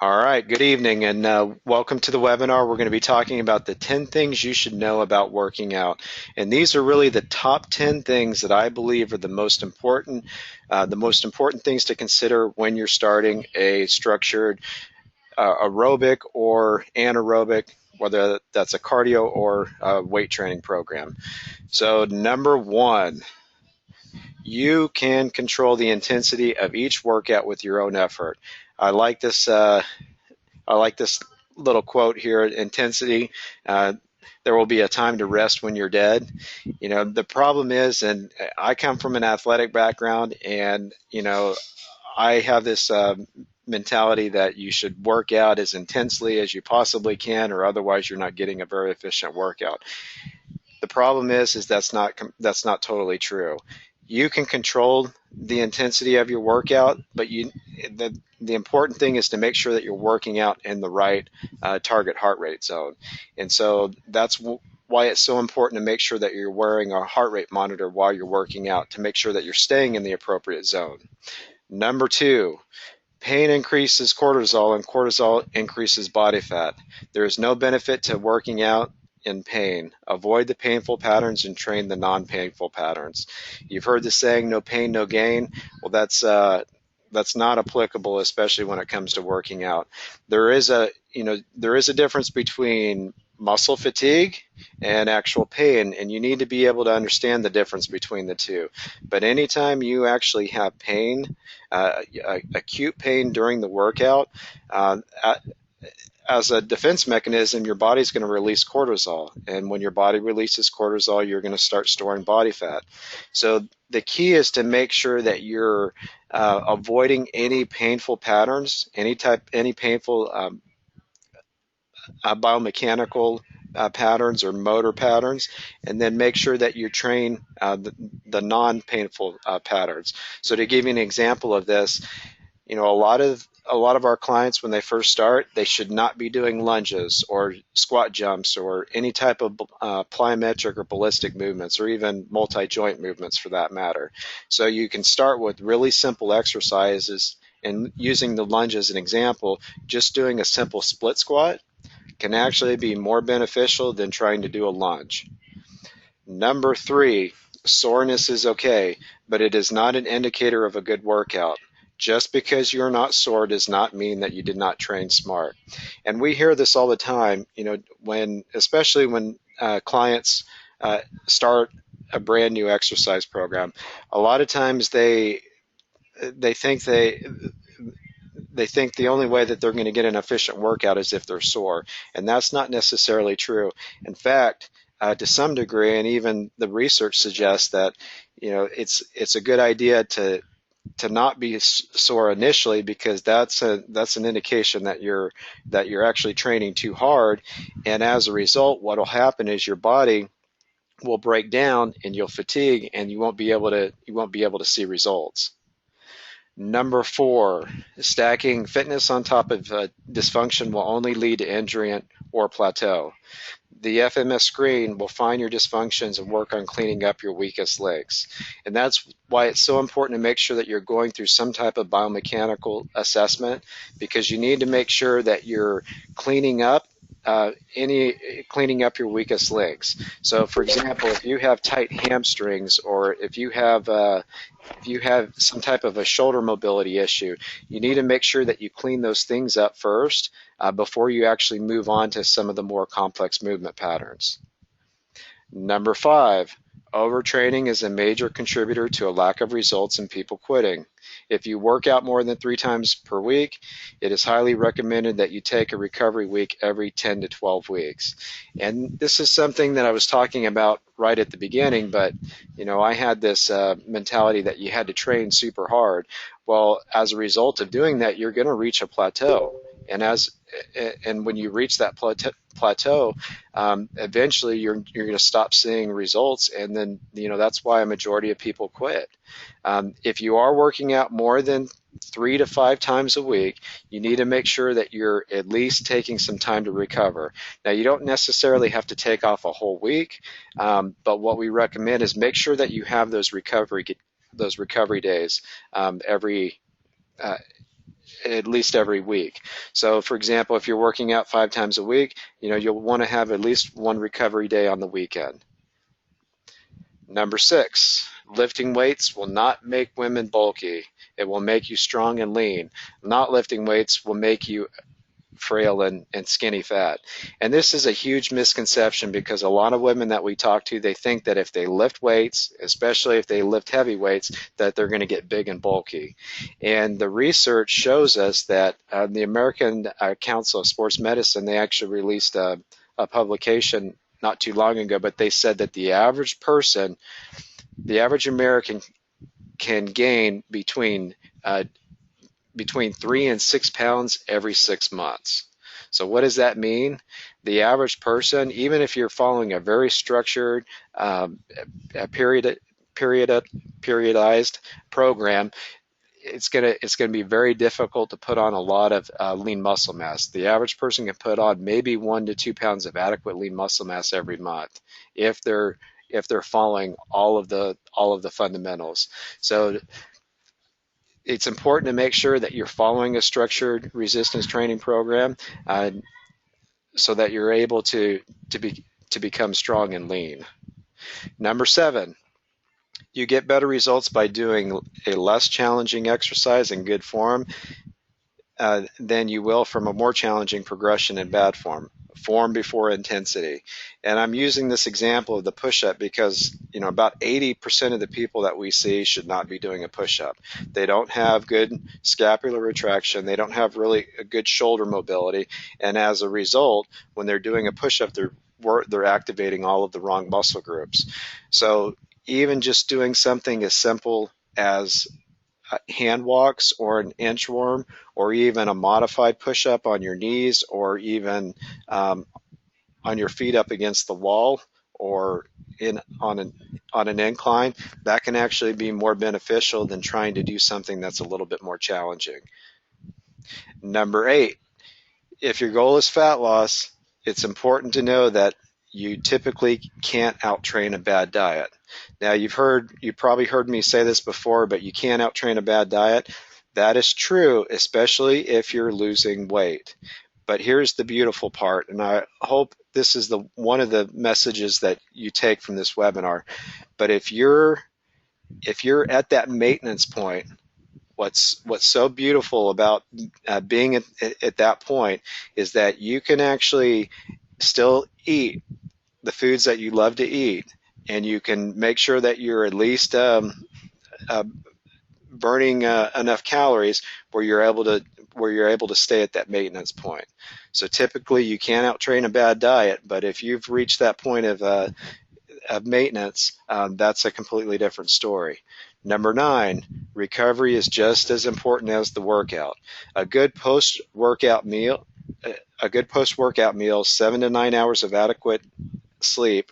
All right, good evening and welcome to the webinar. We're going to be talking about the 10 things you should know about working out. And these are really the top 10 things that I believe are the most important things to consider when you're starting a structured aerobic or anaerobic, whether that's a cardio or weight training program. So number one, you can control the intensity of each workout with your own effort. I like this. I like this little quote here, intensity. Uh, there will be a time to rest when you're dead. The problem is, and I come from an athletic background, and, I have this mentality that you should work out as intensely as you possibly can, or otherwise you're not getting a very efficient workout. The problem is that's not totally true. You can control the intensity of your workout, but the important thing is to make sure that you're working out in the right target heart rate zone. And so that's why it's so important to make sure that you're wearing a heart rate monitor while you're working out to make sure that you're staying in the appropriate zone. Number two, pain increases cortisol, and cortisol increases body fat. There is no benefit to working out in pain. Avoid the painful patterns and train the non-painful patterns. You've heard the saying, no pain, no gain. Well, that's not applicable, especially when it comes to working out. There is a difference between muscle fatigue and actual pain, and you need to be able to understand the difference between the two. But anytime you actually have pain, acute pain during the workout, uh, as a defense mechanism, your body's going to release cortisol. And when your body releases cortisol, you're going to start storing body fat. So the key is to make sure that you're avoiding any painful patterns, any painful biomechanical patterns or motor patterns, and then make sure that you train the non-painful patterns. So to give you an example of this, a lot of our clients, when they first start, they should not be doing lunges or squat jumps or any type of plyometric or ballistic movements, or even multi-joint movements for that matter. So you can start with really simple exercises, and using the lunge as an example, just doing a simple split squat can actually be more beneficial than trying to do a lunge. Number three, soreness is okay, but it is not an indicator of a good workout. Just because you're not sore does not mean that you did not train smart. And we hear this all the time, especially when clients start a brand new exercise program. A lot of times they think they think the only way that they're going to get an efficient workout is if they're sore, and that's not necessarily true. In fact, to some degree, and even the research suggests that it's a good idea to not be sore initially, because that's an indication that you're actually training too hard, and as a result, what will happen is your body will break down and you'll fatigue, and you won't be able to see results. Number four, stacking fitness on top of dysfunction will only lead to injury or plateau. The FMS screen will find your dysfunctions and work on cleaning up your weakest links. And that's why it's so important to make sure that you're going through some type of biomechanical assessment, because you need to make sure that you're cleaning up cleaning up your weakest links. So, for example, if you have tight hamstrings, or if you have some type of a shoulder mobility issue, you need to make sure that you clean those things up first before you actually move on to some of the more complex movement patterns. Number five, overtraining is a major contributor to a lack of results and people quitting. If you work out more than 3 times per week, it is highly recommended that you take a recovery week every 10 to 12 weeks. And this is something that I was talking about right at the beginning, but I had this mentality that you had to train super hard. Well, as a result of doing that, you're going to reach a plateau. And when you reach that plateau, eventually you're going to stop seeing results, and then that's why a majority of people quit. If you are working out more than 3 to 5 times a week, you need to make sure that you're at least taking some time to recover. Now, you don't necessarily have to take off a whole week, but what we recommend is make sure that you have those recovery days every at least every week. So for example, if you're working out 5 times a week, you'll want to have at least one recovery day on the weekend. Number 6, lifting weights will not make women bulky. It will make you strong and lean. Not lifting weights will make you frail and skinny fat. And this is a huge misconception, because a lot of women that we talk to, they think that if they lift weights, especially if they lift heavy weights, that they're going to get big and bulky. And the research shows us that the American Council of Sports Medicine, they actually released a publication not too long ago, but they said that the average person, the average American, can gain between 3 and 6 pounds every 6 months. So what does that mean? The average person, even if you're following a very structured, periodized program, it's gonna be very difficult to put on a lot of lean muscle mass. The average person can put on maybe 1 to 2 pounds of adequate lean muscle mass every month if they're following all of the fundamentals. So it's important to make sure that you're following a structured resistance training program, so that you're able to become strong and lean. Number 7, you get better results by doing a less challenging exercise in good form than you will from a more challenging progression in bad form. Form before intensity. And I'm using this example of the push-up because, about 80% of the people that we see should not be doing a push-up. They don't have good scapular retraction. They don't have really a good shoulder mobility. And as a result, when they're doing a push-up, they're activating all of the wrong muscle groups. So even just doing something as simple as hand walks or an inchworm, or even a modified push-up on your knees, or even on your feet up against the wall, or on an incline, that can actually be more beneficial than trying to do something that's a little bit more challenging. Number 8, if your goal is fat loss, it's important to know that you typically can't outtrain a bad diet. Now, you've probably heard me say this before, but you can't outtrain a bad diet. That is true, especially if you're losing weight. But here's the beautiful part, and I hope this is one of the messages that you take from this webinar. But if you're at that maintenance point, what's so beautiful about being at that point is that you can actually still eat the foods that you love to eat, and you can make sure that you're at least burning enough calories where you're able to stay at that maintenance point. So typically you can't outtrain a bad diet, but if you've reached that point of maintenance, that's a completely different story. Number 9, recovery is just as important as the workout. A good post-workout meal, 7 to 9 hours of adequate sleep,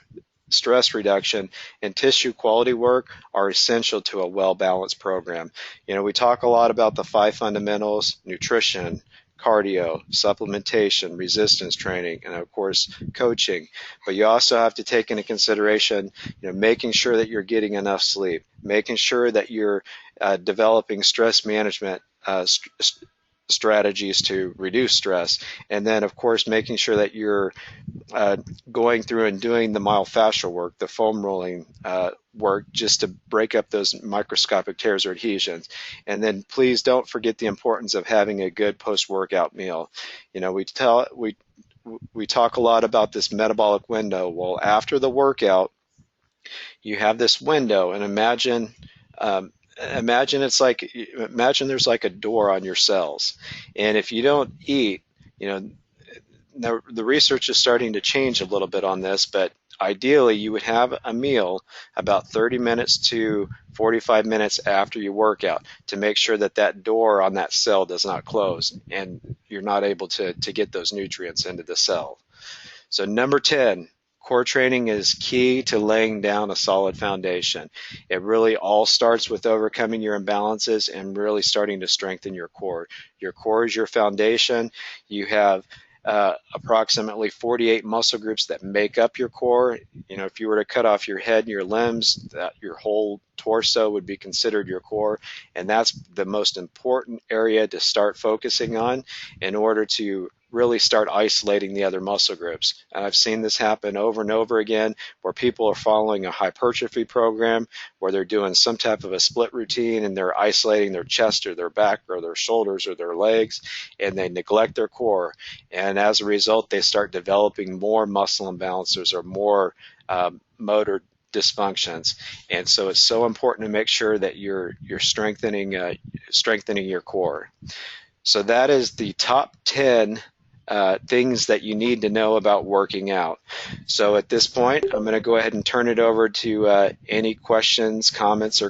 stress reduction, and tissue quality work are essential to a well-balanced program. We talk a lot about the 5 fundamentals: nutrition, cardio, supplementation, resistance training, and of course coaching. But you also have to take into consideration, making sure that you're getting enough sleep, making sure that you're developing stress management strategies to reduce stress, and then of course making sure that you're going through and doing the myofascial work, the foam rolling work, just to break up those microscopic tears or adhesions. And then please don't forget the importance of having a good post-workout meal. We talk a lot about this metabolic window. Well, after the workout, you have this window, and imagine there's like a door on your cells, and if you don't eat, the research is starting to change a little bit on this, but ideally you would have a meal about 30 minutes to 45 minutes after you work out to make sure that that door on that cell does not close and you're not able to get those nutrients into the cell. So number 10, core training is key to laying down a solid foundation. It really all starts with overcoming your imbalances and really starting to strengthen your core. Your core is your foundation. You have approximately 48 muscle groups that make up your core. If you were to cut off your head and your limbs, your whole torso would be considered your core, and that's the most important area to start focusing on in order to really start isolating the other muscle groups. And I've seen this happen over and over again, where people are following a hypertrophy program where they're doing some type of a split routine and they're isolating their chest or their back or their shoulders or their legs, and they neglect their core. And as a result, they start developing more muscle imbalances or more motor dysfunctions. And so it's so important to make sure that you're strengthening your core. So that is the top 10 things that you need to know about working out. So at this point, I'm going to go ahead and turn it over to any questions, comments, or